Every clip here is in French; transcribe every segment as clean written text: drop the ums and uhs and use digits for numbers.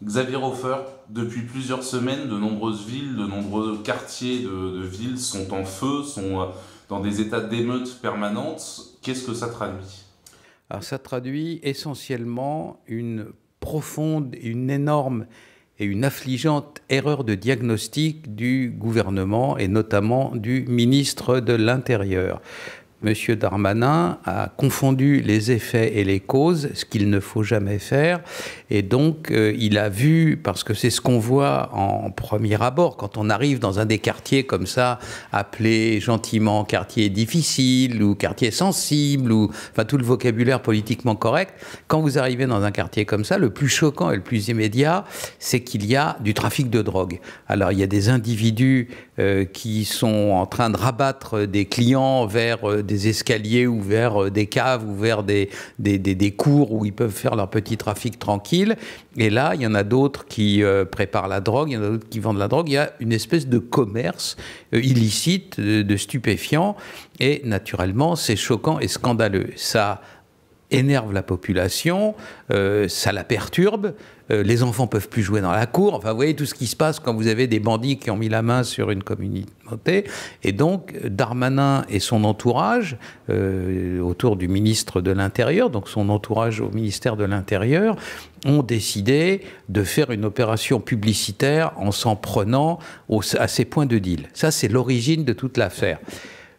Xavier Hofer, depuis plusieurs semaines, de nombreuses villes, de nombreux quartiers de villes sont en feu, sont dans des états d'émeute permanente. Qu'est-ce que ça traduit? Alors ça traduit essentiellement une profonde, une énorme et une affligeante erreur de diagnostic du gouvernement et notamment du ministre de l'Intérieur. Monsieur Darmanin a confondu les effets et les causes, ce qu'il ne faut jamais faire. Et donc, il a vu, parce que c'est ce qu'on voit en premier abord, quand on arrive dans un des quartiers comme ça, appelé gentiment quartier difficile ou quartier sensible, ou enfin tout le vocabulaire politiquement correct, quand vous arrivez dans un quartier comme ça, le plus choquant et le plus immédiat, c'est qu'il y a du trafic de drogue. Alors, il y a des individus qui sont en train de rabattre des clients vers des escaliers ou vers des caves ou vers des cours où ils peuvent faire leur petit trafic tranquille. Et là, il y en a d'autres qui préparent la drogue, il y en a d'autres qui vendent la drogue. Il y a une espèce de commerce illicite de stupéfiants. Et naturellement, c'est choquant et scandaleux. Ça énerve la population, ça la perturbe, les enfants peuvent plus jouer dans la cour, enfin vous voyez tout ce qui se passe quand vous avez des bandits qui ont mis la main sur une communauté. Et donc Darmanin et son entourage, autour du ministre de l'Intérieur, donc son entourage au ministère de l'Intérieur, ont décidé de faire une opération publicitaire en s'en prenant à ces points de deal. Ça, c'est l'origine de toute l'affaire.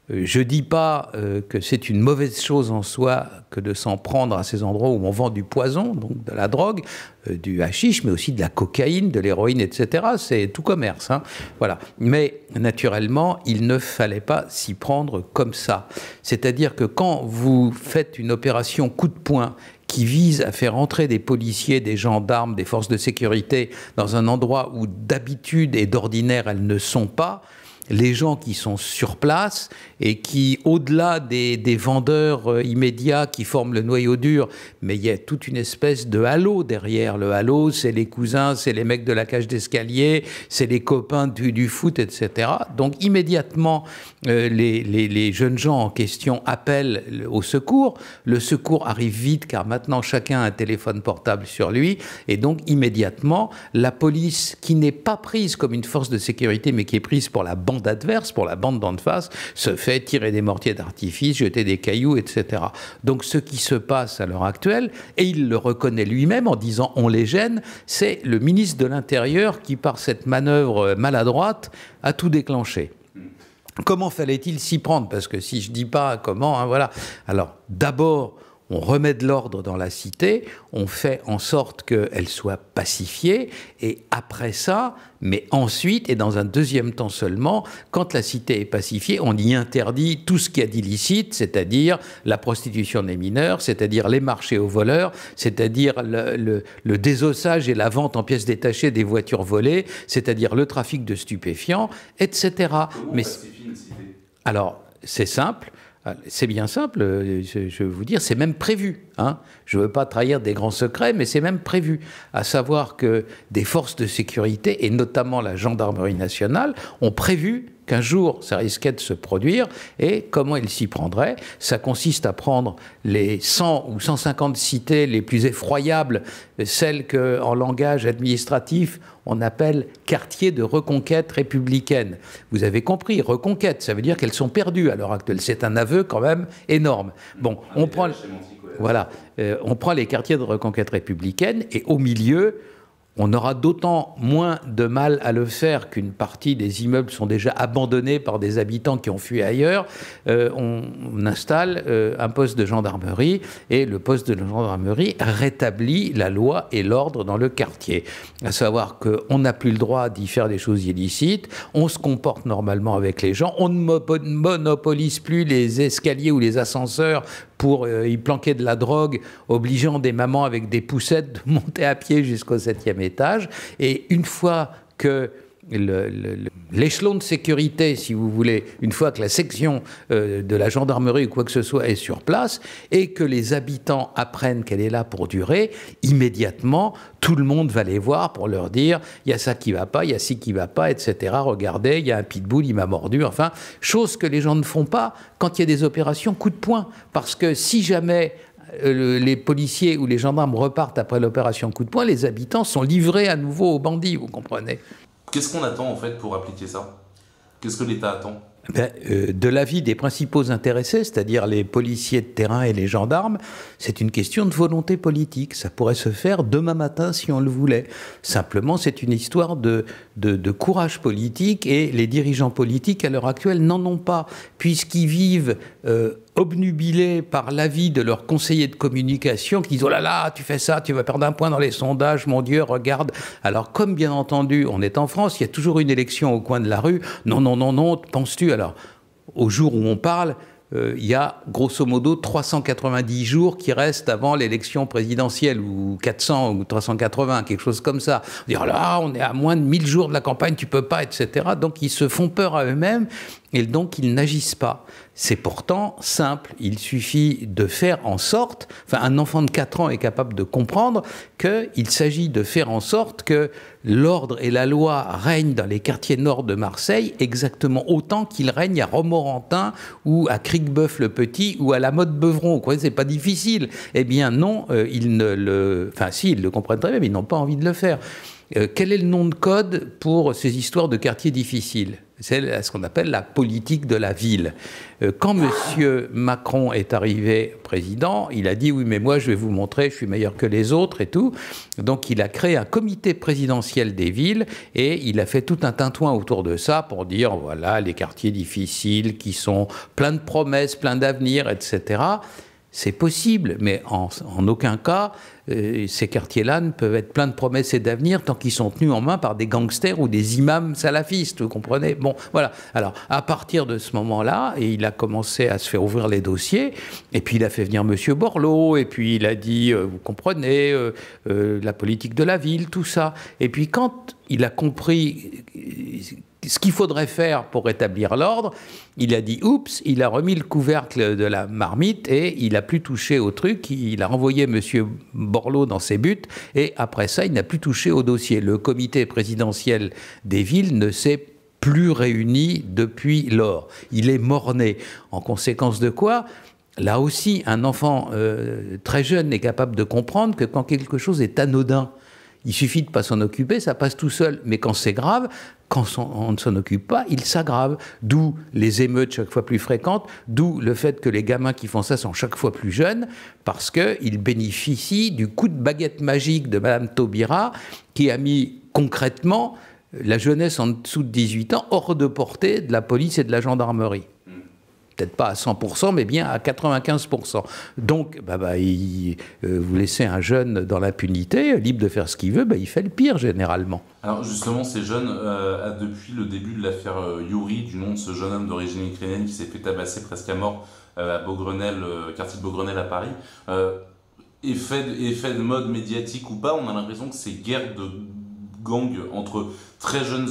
Je ne dis pas que c'est une mauvaise chose en soi que de s'en prendre à ces endroits où on vend du poison, donc de la drogue, du hashish, mais aussi de la cocaïne, de l'héroïne, etc. C'est tout commerce, hein. Voilà. Mais naturellement, il ne fallait pas s'y prendre comme ça. C'est-à-dire que quand vous faites une opération coup de poing qui vise à faire entrer des policiers, des gendarmes, des forces de sécurité dans un endroit où d'habitude et d'ordinaire elles ne sont pas, les gens qui sont sur place et qui, au-delà des vendeurs immédiats qui forment le noyau dur, mais il y a toute une espèce de halo derrière. Le halo, c'est les cousins, c'est les mecs de la cage d'escalier, c'est les copains du foot, etc. Donc immédiatement, les jeunes gens en question appellent au secours. Le secours arrive vite car maintenant chacun a un téléphone portable sur lui. Et donc immédiatement, la police, qui n'est pas prise comme une force de sécurité, mais qui est prise pour la bande adverse, pour la bande d'en face, se fait tirer des mortiers d'artifice, jeter des cailloux, etc. Donc ce qui se passe à l'heure actuelle, et il le reconnaît lui-même en disant on les gêne, c'est le ministre de l'Intérieur qui, par cette manœuvre maladroite, a tout déclenché. Comment fallait-il s'y prendre? Parce que si je ne dis pas comment, hein, voilà. Alors d'abord, on remet de l'ordre dans la cité, on fait en sorte qu'elle soit pacifiée, et après ça, mais ensuite, et dans un deuxième temps seulement, quand la cité est pacifiée, on y interdit tout ce qu'il y a d'illicite, c'est-à-dire la prostitution des mineurs, c'est-à-dire les marchés aux voleurs, c'est-à-dire le désossage et la vente en pièces détachées des voitures volées, c'est-à-dire le trafic de stupéfiants, etc. Comment on pacifie une cité? Alors, c'est simple. C'est bien simple, je veux vous dire, c'est même prévu, hein. Je ne veux pas trahir des grands secrets, mais c'est même prévu. À savoir que des forces de sécurité, et notamment la gendarmerie nationale, ont prévu qu'un jour, ça risquait de se produire. Et comment ils s'y prendraient? Ça consiste à prendre les 100 ou 150 cités les plus effroyables, celles qu'en langage administratif, on appelle quartiers de reconquête républicaine. Vous avez compris, reconquête, ça veut dire qu'elles sont perdues à l'heure actuelle. C'est un aveu quand même énorme. Bon, on prend, voilà, on prend les quartiers de reconquête républicaine et au milieu, on aura d'autant moins de mal à le faire qu'une partie des immeubles sont déjà abandonnés par des habitants qui ont fui ailleurs. On installe un poste de gendarmerie et le poste de gendarmerie rétablit la loi et l'ordre dans le quartier. À savoir qu'on n'a plus le droit d'y faire des choses illicites, on se comporte normalement avec les gens, on ne monopolise plus les escaliers ou les ascenseurs pour y planquer de la drogue, obligeant des mamans avec des poussettes de monter à pied jusqu'au 7e étage. Et une fois que l'échelon de sécurité, si vous voulez, une fois que la section de la gendarmerie ou quoi que ce soit est sur place et que les habitants apprennent qu'elle est là pour durer, immédiatement, tout le monde va les voir pour leur dire « il y a ça qui va pas, il y a ci qui va pas, etc. Regardez, il y a un pitbull, il m'a mordu. » Enfin, chose que les gens ne font pas quand il y a des opérations coup de poing. Parce que si jamais les policiers ou les gendarmes repartent après l'opération coup de poing, les habitants sont livrés à nouveau aux bandits, vous comprenez? Qu'est-ce qu'on attend en fait pour appliquer ça? Qu'est-ce que l'État attend? De l'avis des principaux intéressés, c'est-à-dire les policiers de terrain et les gendarmes, c'est une question de volonté politique. Ça pourrait se faire demain matin si on le voulait. Simplement, c'est une histoire de courage politique et les dirigeants politiques à l'heure actuelle n'en ont pas, puisqu'ils vivent obnubilés par l'avis de leurs conseillers de communication qui disent « Oh là là, tu fais ça, tu vas perdre un point dans les sondages, mon Dieu, regarde ». Alors, comme bien entendu, on est en France, il y a toujours une élection au coin de la rue. Non, non, non, non, penses-tu? Alors, au jour où on parle, il y a grosso modo 390 jours qui restent avant l'élection présidentielle, ou 400 ou 380, quelque chose comme ça. Dire là, on est à moins de 1000 jours de la campagne, tu peux pas, etc. Donc ils se font peur à eux-mêmes et donc ils n'agissent pas. C'est pourtant simple, il suffit de faire en sorte, enfin un enfant de 4 ans est capable de comprendre qu'il s'agit de faire en sorte que l'ordre et la loi règnent dans les quartiers nord de Marseille exactement autant qu'ils règnent à Romorantin ou à Cricbeuf-le-Petit ou à la Motte-Beuvron. Vous croyez, c'est pas difficile? Eh bien non, ils ne le... Enfin si, ils le comprennent très bien, mais ils n'ont pas envie de le faire. Quel est le nom de code pour ces histoires de quartiers difficiles? C'est ce qu'on appelle la politique de la ville. Quand M. Macron est arrivé président, il a dit « Oui, mais moi, je vais vous montrer, je suis meilleur que les autres et tout ». Donc, il a créé un comité présidentiel des villes et il a fait tout un tintouin autour de ça pour dire « Voilà, les quartiers difficiles qui sont pleins de promesses, pleins d'avenir, etc. » C'est possible, mais en aucun cas, ces quartiers-là ne peuvent être pleins de promesses et d'avenir tant qu'ils sont tenus en main par des gangsters ou des imams salafistes, vous comprenez? Bon, voilà. Alors, à partir de ce moment-là, il a commencé à se faire ouvrir les dossiers, et puis il a fait venir M. Borloo, et puis il a dit, vous comprenez, la politique de la ville, tout ça. Et puis quand il a compris ce qu'il faudrait faire pour rétablir l'ordre, il a dit « Oups », il a remis le couvercle de la marmite et il n'a plus touché au truc, il a renvoyé M. Borloo dans ses buts et après ça, il n'a plus touché au dossier. Le comité présidentiel des villes ne s'est plus réuni depuis lors. Il est mort-né. En conséquence de quoi, là aussi, un enfant très jeune est capable de comprendre que quand quelque chose est anodin, il suffit de ne pas s'en occuper, ça passe tout seul. Mais quand c'est grave, quand on ne s'en occupe pas, il s'aggrave. D'où les émeutes chaque fois plus fréquentes, d'où le fait que les gamins qui font ça sont chaque fois plus jeunes, parce qu'ils bénéficient du coup de baguette magique de Mme Taubira, qui a mis concrètement la jeunesse en dessous de 18 ans hors de portée de la police et de la gendarmerie. Peut-être pas à 100%, mais bien à 95%. Donc, vous laissez un jeune dans l'impunité, libre de faire ce qu'il veut, il fait le pire, généralement. Alors justement, ces jeunes, depuis le début de l'affaire Youri, du nom de ce jeune homme d'origine ukrainienne qui s'est fait tabasser presque à mort à Beaugrenelle, quartier de Beaugrenelle à Paris, effet de mode médiatique ou pas, on a l'impression que ces guerres de gang entre très jeunes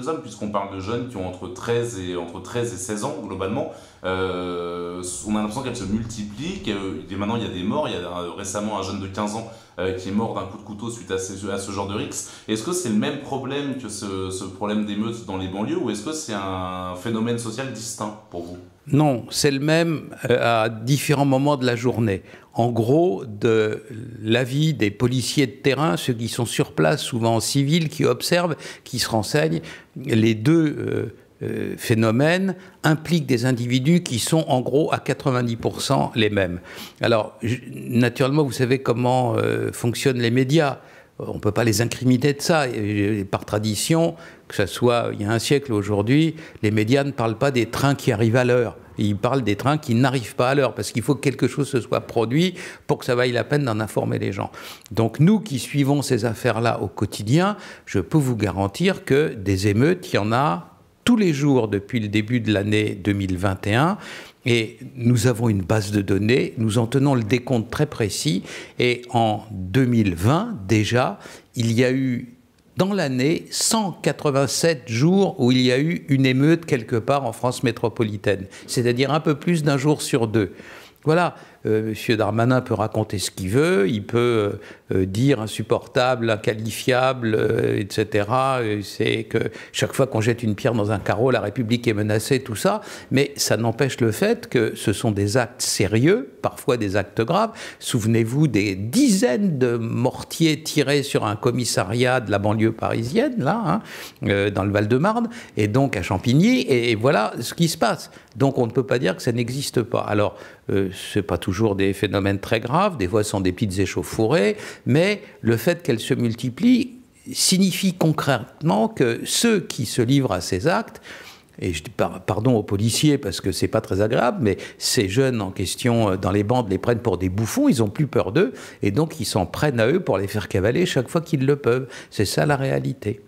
hommes, puisqu'on parle de jeunes qui ont entre 13 et 16 ans globalement, on a l'impression qu'elles se multiplient, maintenant il y a des morts, il y a récemment un jeune de 15 ans qui est mort d'un coup de couteau suite à ce genre de rixe. Est-ce que c'est le même problème que ce problème d'émeutes dans les banlieues, ou est-ce que c'est un phénomène social distinct pour vous? Non, c'est le même à différents moments de la journée. En gros, de l'avis des policiers de terrain, ceux qui sont sur place, souvent en civil, qui observent, qui se renseignent, les deux phénomènes impliquent des individus qui sont en gros à 90% les mêmes. Alors, naturellement, vous savez comment fonctionnent les médias. On ne peut pas les incriminer de ça. Et par tradition, que ce soit il y a un siècle ou aujourd'hui, les médias ne parlent pas des trains qui arrivent à l'heure. Ils parlent des trains qui n'arrivent pas à l'heure, parce qu'il faut que quelque chose se soit produit pour que ça vaille la peine d'en informer les gens. Donc nous qui suivons ces affaires-là au quotidien, je peux vous garantir que des émeutes, il y en a tous les jours depuis le début de l'année 2021. Et nous avons une base de données, nous en tenons le décompte très précis. Et en 2020, déjà, il y a eu dans l'année 187 jours où il y a eu une émeute quelque part en France métropolitaine. C'est-à-dire un peu plus d'un jour sur deux. Voilà, M. Darmanin peut raconter ce qu'il veut, il peut dire insupportable, inqualifiable, etc. C'est que chaque fois qu'on jette une pierre dans un carreau, la République est menacée, tout ça. Mais ça n'empêche le fait que ce sont des actes sérieux, parfois des actes graves. Souvenez-vous des dizaines de mortiers tirés sur un commissariat de la banlieue parisienne, là, dans le Val-de-Marne, et donc à Champigny, et voilà ce qui se passe. Donc on ne peut pas dire que ça n'existe pas. Alors, c'est pas toujours des phénomènes très graves, des fois ce sont des petites échauffourées, mais le fait qu'elles se multiplient signifie concrètement que ceux qui se livrent à ces actes, et je dis pardon aux policiers parce que c'est pas très agréable, mais ces jeunes en question dans les bandes les prennent pour des bouffons, ils ont plus peur d'eux, et donc ils s'en prennent à eux pour les faire cavaler chaque fois qu'ils le peuvent. C'est ça la réalité.